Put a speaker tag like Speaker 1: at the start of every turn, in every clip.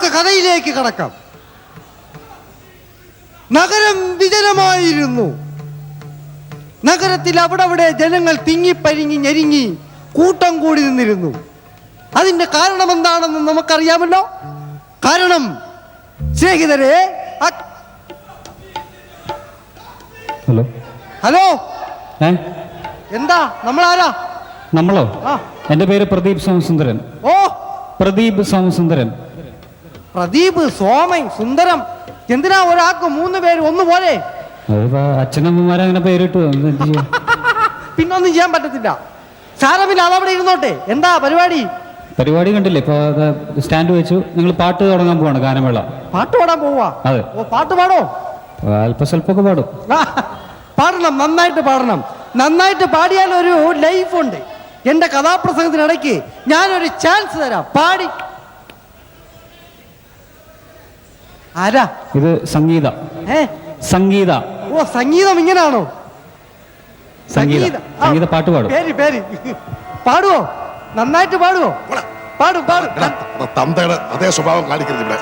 Speaker 1: നമുക്ക് കഥയിലേക്ക് കടക്കാം. നഗരം വിജനമായിരുന്നു. നഗരത്തിൽ അവിടെ ജനങ്ങൾ തിങ്ങിപ്പരിങ്ങി ഞെരുങ്ങി കൂട്ടം കൂടി നിന്നിരുന്നു. അതിന്റെ കാരണം എന്താണെന്ന് നമുക്കറിയാമല്ലോ. കാരണം സ്നേഹിതരെ,
Speaker 2: ഹലോ
Speaker 1: ഹലോ, എന്താ നമ്മളാരാ?
Speaker 2: നമ്മളോ? എന്റെ പേര് പ്രദീപ് സോമസുന്ദരൻ.
Speaker 1: ഓ,
Speaker 2: പ്രദീപ് സോമസുന്ദരൻ.
Speaker 1: പ്രദീപ് സോമൻ സുന്ദരം. എന്തിനാ ഒരാൾക്ക് 3 പേര് ഒന്നുപോലെ?
Speaker 2: അച്ഛനമ്മമാരങ്ങനെ പേരിട്ടു.
Speaker 1: പിന്നൊന്നും ചെയ്യാൻ പറ്റത്തില്ല. സാരമില്ല, അതവിടെ ഇരുന്നോട്ടെ. എന്താ പരിപാടി?
Speaker 2: പരിപാടി കണ്ടില്ലേ, ഇപ്പൊ സ്റ്റാൻഡ് വെച്ചു. നിങ്ങൾ പാട്ട് തുടങ്ങാൻ പോവാണ്, ഗാനമേള. പാട്ട്
Speaker 1: പാടാൻ പോവാ?
Speaker 2: അതെ.
Speaker 1: ഓ, പാട്ട് പാടോ?
Speaker 2: അല്പസ്വല്പമൊക്കെ പാടും.
Speaker 1: പാടണം, നന്നായിട്ട് പാടണം. നന്നായിട്ട് പാടിയാൽ ഒരു ലൈഫ് ഉണ്ട്. എന്റെ കഥാപ്രസംഗത്തിനിടയ്ക്ക് ഞാനൊരു ചാൻസ് തരാം, പാടി. ആരാ
Speaker 2: ഇത്? സംഗീത. സംഗീത.
Speaker 1: ഓ, സംഗീതം ഇങ്ങനാണോ?
Speaker 2: സംഗീത പാട്ട് പാടും.
Speaker 1: പേര് പാടുവോ? നന്നായിട്ട് പാടുവോ? പാടും.
Speaker 3: തന്തയുടെ അതേ സ്വഭാവം കാണിക്കരുത് ഇവിടെ.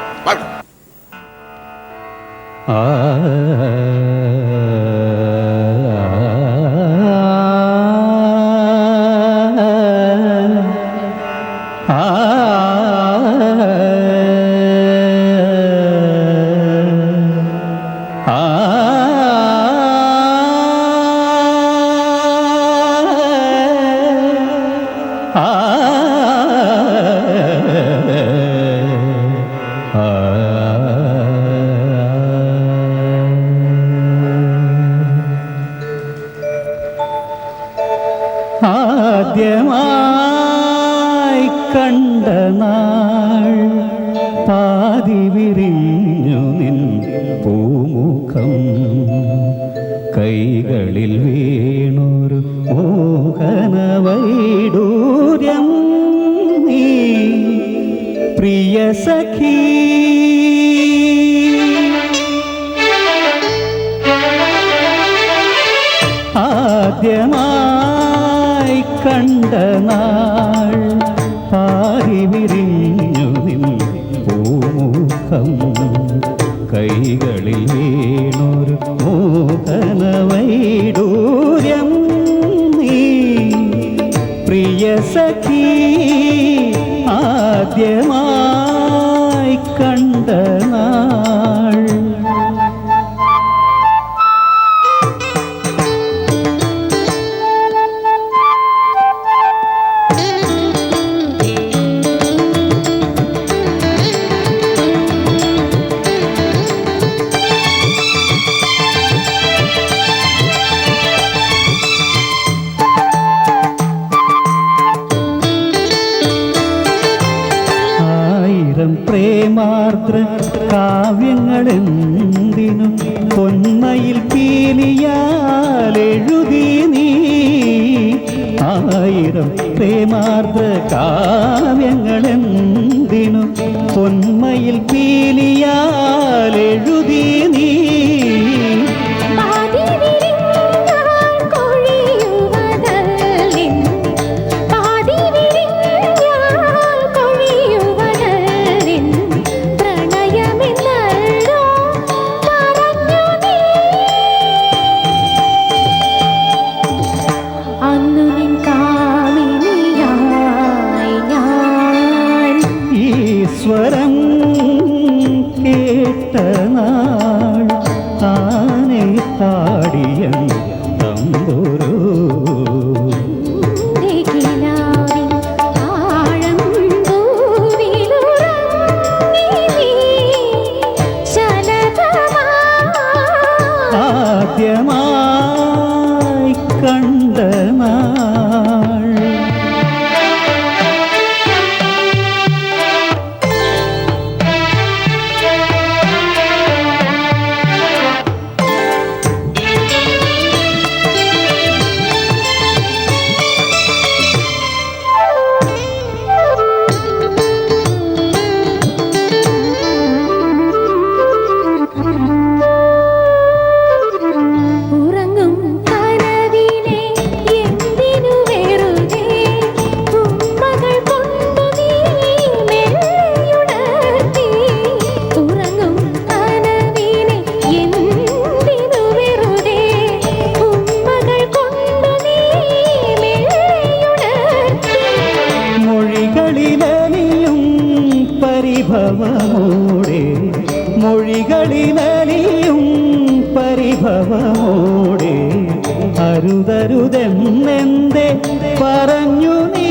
Speaker 2: ആദ്യമായി കണ്ട നാൾ പാതി വിരിഞ്ഞു നിൻ പൂമുഖം, കൈകളിൽ വീണൊരു മോഹന വൈഡൂര്യം നീ പ്രിയ സഖീ. ആദ്യമായി കണ്ട നാൾ പാതി വിരിഞ്ഞു നിൻ പൂമുഖം, കൈകളിൽ വീണൊരു മോഹന വൈഡൂര്യം നീ പ്രിയ സഖീ. ആദ്യമായി കണ്ട നാൾ. പ്രേമാർദ്ര കാവ്യങ്ങളെന്തിനു പൊന്മയിൽ പീലിയാലെഴുതി നീ. 1000 പ്രേമാർദ്ര കാവ്യങ്ങളെന്തിനു പൊന്മയിൽ പീലിയാലെഴുതി നീ. സ്വരം കേട്ട നാൾ
Speaker 4: പരിഭവമോടെ മൊഴികളിലലിയും പരിഭവമോടെ അരുതരുതെന്നെന്തേ പറഞ്ഞു നീ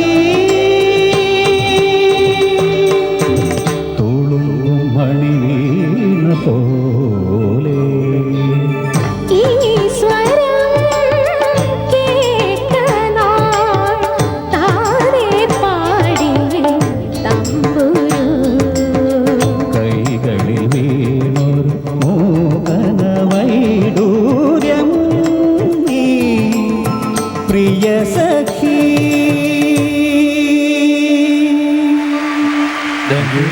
Speaker 4: തുളുമ്പും മണിവീണ പോലെ കൈകളിൽ വീണൊരു മോഹനവൈഡൂര്യം നീ പ്രിയ സഖി.
Speaker 5: Thank you.